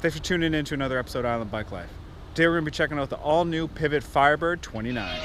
Thanks for tuning in to another episode of Island Bike Life. Today we're going to be checking out the all-new Pivot Firebird 29.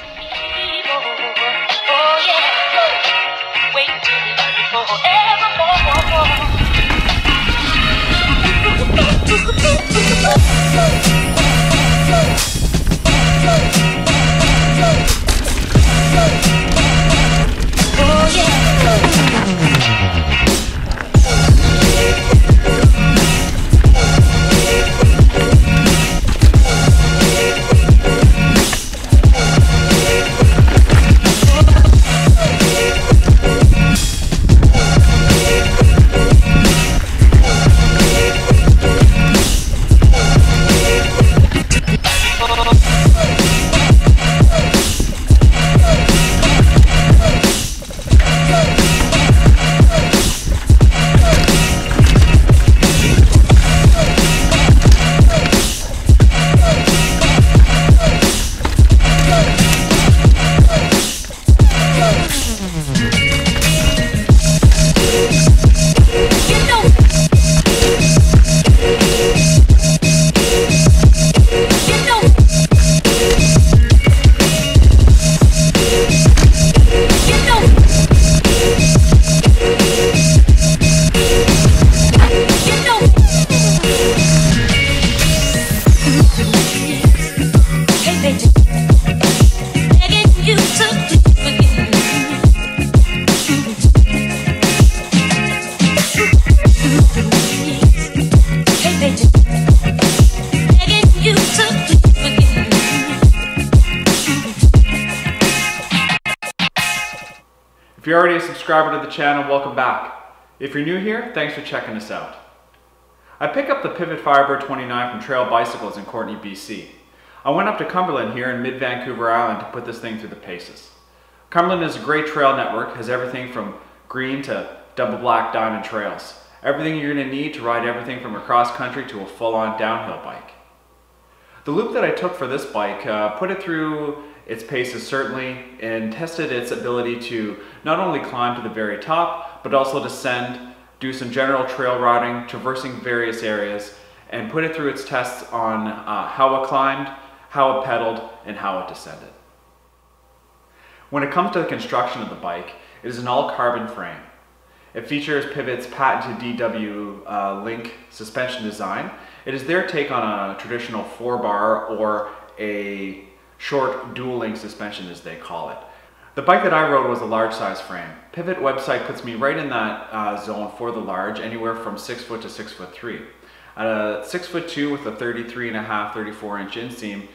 If you're already a subscriber to the channel, welcome back. If you're new here, thanks for checking us out. I picked up the Pivot Firebird 29 from Trail Bicycles in Courtenay, BC. I went up to Cumberland here in mid-Vancouver Island to put this thing through the paces. Cumberland is a great trail network, has everything from green to double black diamond trails. Everything you're going to need to ride everything from a cross country to a full-on downhill bike. The loop that I took for this bike put it through its paces certainly and tested its ability to not only climb to the very top, but also descend, do some general trail riding, traversing various areas, and put it through its tests on how it climbed, how it pedaled, and how it descended. When it comes to the construction of the bike, it is an all-carbon frame. It features Pivot's patented DW link suspension design. It is their take on a traditional 4-bar or a short dual link suspension as they call it. The bike that I rode was a large size frame. Pivot website puts me right in that zone for the large, anywhere from 6 foot to 6'3". At a 6'2" with a 33.5, 34-inch inseam,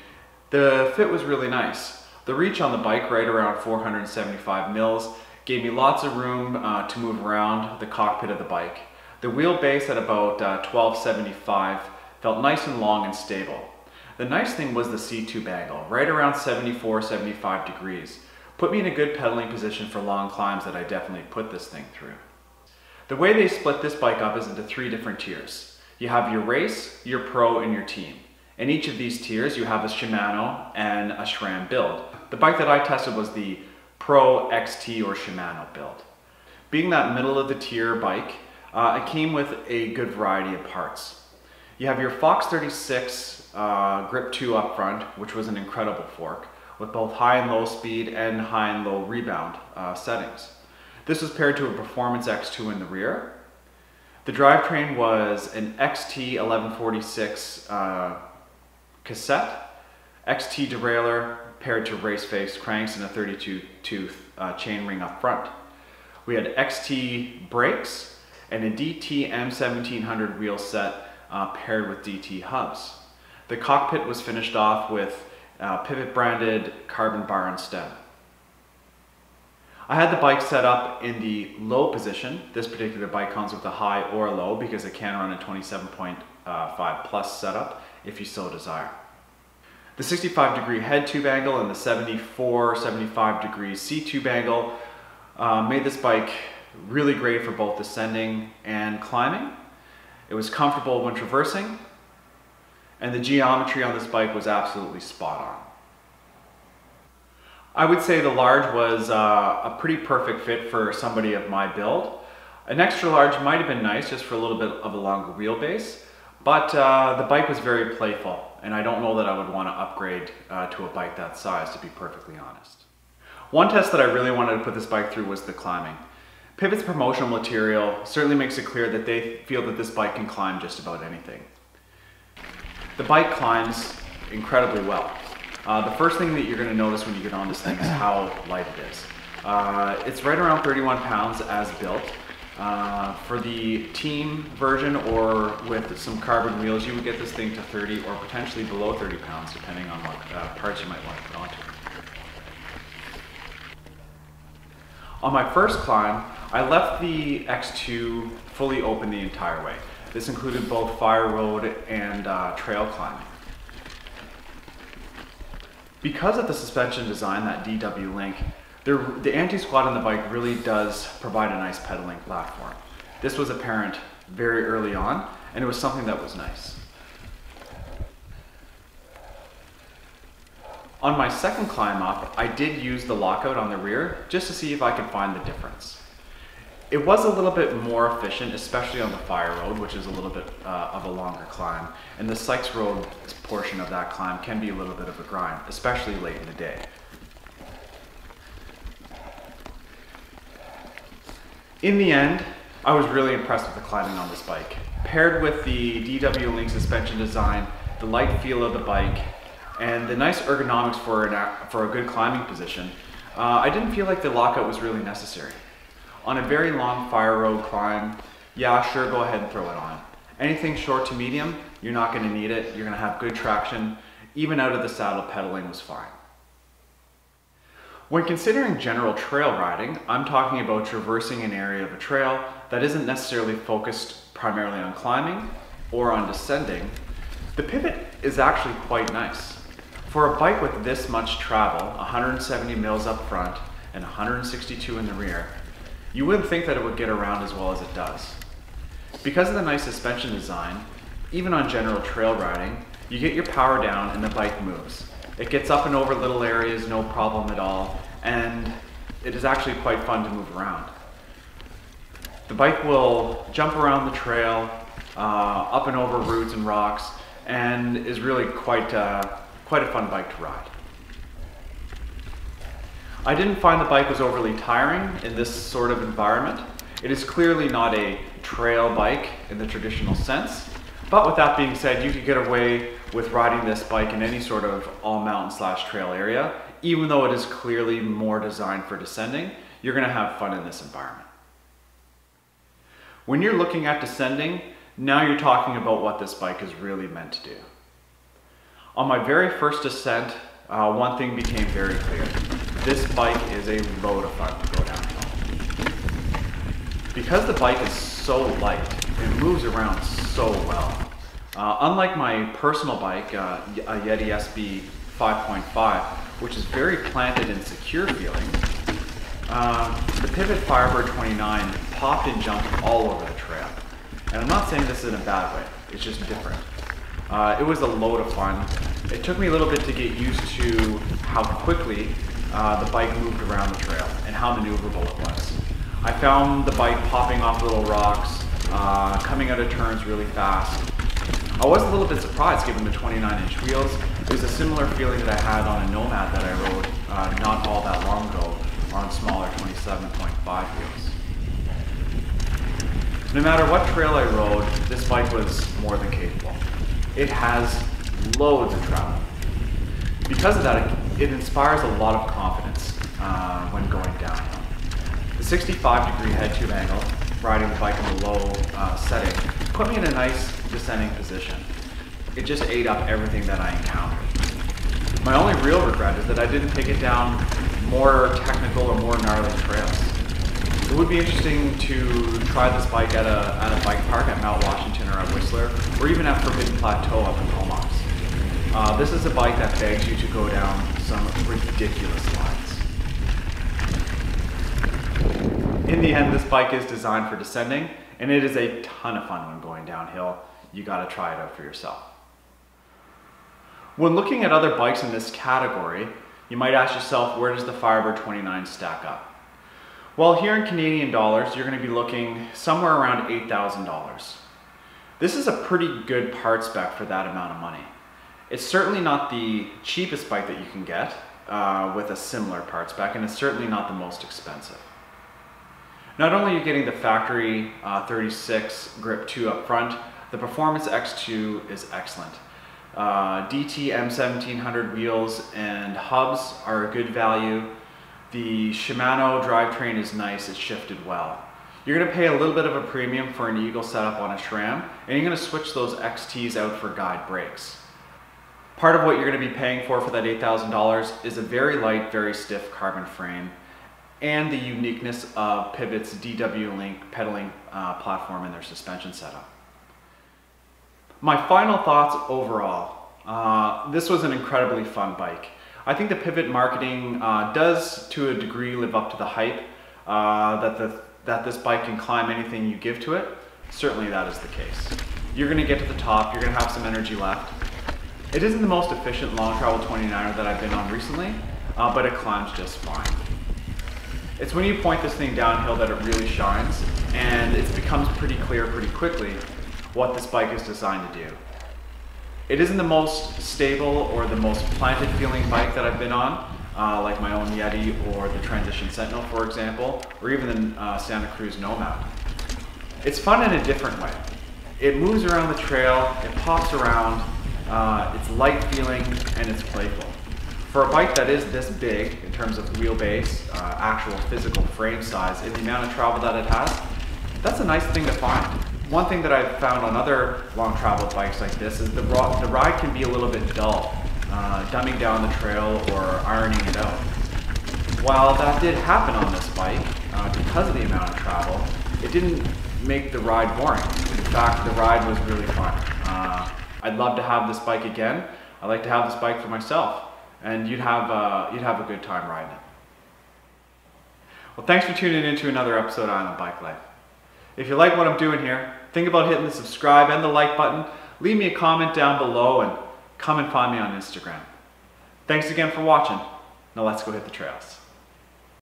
the fit was really nice. The reach on the bike, right around 475 mils, gave me lots of room to move around the cockpit of the bike. The wheelbase at about 1275 felt nice and long and stable. The nice thing was the seat tube angle, right around 74, 75 degrees. Put me in a good pedaling position for long climbs that I definitely put this thing through. The way they split this bike up is into 3 different tiers. You have your race, your pro, and your team. In each of these tiers you have a Shimano and a SRAM build. The bike that I tested was the Pro XT or Shimano build. Being that middle of the tier bike, it came with a good variety of parts. You have your Fox 36 Grip 2 up front, which was an incredible fork, with both high and low speed and high and low rebound settings. This was paired to a Performance X2 in the rear. The drivetrain was an XT 1146 cassette, XT derailleur paired to race face cranks and a 32-tooth chainring up front. We had XT brakes and a DT M1700 wheel set paired with DT hubs. The cockpit was finished off with Pivot branded carbon bar and stem. I had the bike set up in the low position. This particular bike comes with a high or a low because it can run a 27.5 plus setup if you so desire. The 65-degree head tube angle and the 74-75 degree seat tube angle made this bike really great for both descending and climbing. It was comfortable when traversing, and the geometry on this bike was absolutely spot on. I would say the large was a pretty perfect fit for somebody of my build. An extra large might have been nice just for a little bit of a longer wheelbase, But the bike was very playful, and I don't know that I would want to upgrade to a bike that size, to be perfectly honest. One test that I really wanted to put this bike through was the climbing. Pivot's promotional material certainly makes it clear that they feel that this bike can climb just about anything. The bike climbs incredibly well. The first thing that you're going to notice when you get on this thing is how light it is. It's right around 31 pounds as built. For the team version or with some carbon wheels, you would get this thing to 30 or potentially below 30 pounds depending on what parts you might want to put onto it. On my first climb, I left the X2 fully open the entire way. This included both fire road and trail climbing. Because of the suspension design, that DW link, the anti-squat on the bike really does provide a nice pedaling platform. This was apparent very early on, and it was something that was nice. On my second climb up, I did use the lockout on the rear just to see if I could find the difference. It was a little bit more efficient, especially on the fire road, which is a little bit of a longer climb, and the Sykes Road portion of that climb can be a little bit of a grind, especially late in the day. In the end, I was really impressed with the climbing on this bike. Paired with the DW Link suspension design, the light feel of the bike, and the nice ergonomics for a good climbing position, I didn't feel like the lockout was really necessary. On a very long fire road climb, yeah, sure, go ahead and throw it on. Anything short to medium, you're not going to need it. You're going to have good traction. Even out of the saddle, pedaling was fine. When considering general trail riding, I'm talking about traversing an area of a trail that isn't necessarily focused primarily on climbing or on descending. The Pivot is actually quite nice. For a bike with this much travel, 170 mils up front and 162 in the rear, you wouldn't think that it would get around as well as it does. Because of the nice suspension design, even on general trail riding, you get your power down and the bike moves. It gets up and over little areas, no problem at all, and it is actually quite fun to move around. The bike will jump around the trail, up and over roots and rocks, and is really quite a fun bike to ride. I didn't find the bike was overly tiring in this sort of environment. It is clearly not a trail bike in the traditional sense, but with that being said, you could get away with riding this bike in any sort of all-mountain/trail area. Even though it is clearly more designed for descending, you're going to have fun in this environment. When you're looking at descending, now you're talking about what this bike is really meant to do. On my very first descent, one thing became very clear. This bike is a load of fun to go downhill. Because the bike is so light, it moves around so well. Unlike my personal bike, a Yeti SB 5.5, which is very planted and secure feeling, the Pivot Firebird 29 popped and jumped all over the trail. And I'm not saying this in a bad way, it's just different. It was a load of fun. It took me a little bit to get used to how quickly the bike moved around the trail and how maneuverable it was. I found the bike popping off little rocks, coming out of turns really fast. I was a little bit surprised given the 29-inch wheels. It was a similar feeling that I had on a Nomad that I rode not all that long ago on smaller 27.5 wheels. No matter what trail I rode, this bike was more than capable. It has loads of travel. Because of that, it inspires a lot of confidence when going downhill. The 65-degree head tube angle, riding the bike in a low setting, put me in a nice descending position. It just ate up everything that I encountered. My only real regret is that I didn't take it down more technical or more gnarly trails. It would be interesting to try this bike at a bike park at Mount Washington or at Whistler, or even at Forbidden Plateau up in Comox. This is a bike that begs you to go down some ridiculous lines. In the end, this bike is designed for descending, and it is a ton of fun when going downhill. You gotta try it out for yourself. When looking at other bikes in this category, you might ask yourself, where does the Firebird 29 stack up? Well, here in Canadian dollars, you're gonna be looking somewhere around $8,000. This is a pretty good part spec for that amount of money. It's certainly not the cheapest bike that you can get with a similar part spec, and it's certainly not the most expensive. Not only are you getting the factory 36 Grip 2 up front, the Performance X2 is excellent. DT M1700 wheels and hubs are a good value. The Shimano drivetrain is nice, it's shifted well. You're going to pay a little bit of a premium for an Eagle setup on a SRAM, and you're going to switch those XTs out for guide brakes. Part of what you're going to be paying for that $8,000 is a very light, very stiff carbon frame and the uniqueness of Pivot's DW Link pedaling platform and their suspension setup. My final thoughts overall. This was an incredibly fun bike. I think the Pivot marketing does, to a degree, live up to the hype that this bike can climb anything you give to it. Certainly that is the case. You're going to get to the top, you're going to have some energy left. It isn't the most efficient long travel 29er that I've been on recently, but it climbs just fine. It's when you point this thing downhill that it really shines, and it becomes pretty clear pretty quickly what this bike is designed to do. It isn't the most stable or the most planted feeling bike that I've been on, like my own Yeti or the Transition Sentinel, for example, or even the Santa Cruz Nomad. It's fun in a different way. It moves around the trail, it pops around, it's light feeling, and it's playful. For a bike that is this big in terms of wheelbase, actual physical frame size, and the amount of travel that it has, that's a nice thing to find. One thing that I've found on other long travel bikes like this is the ride can be a little bit dull, dumbing down the trail or ironing it out. While that did happen on this bike, because of the amount of travel, it didn't make the ride boring. In fact, the ride was really fun. I'd love to have this bike again. I'd like to have this bike for myself, and you'd have a good time riding it. Well, thanks for tuning in to another episode on Bike Life. If you like what I'm doing here, think about hitting the subscribe and the like button. Leave me a comment down below and come and find me on Instagram. Thanks again for watching. Now let's go hit the trails.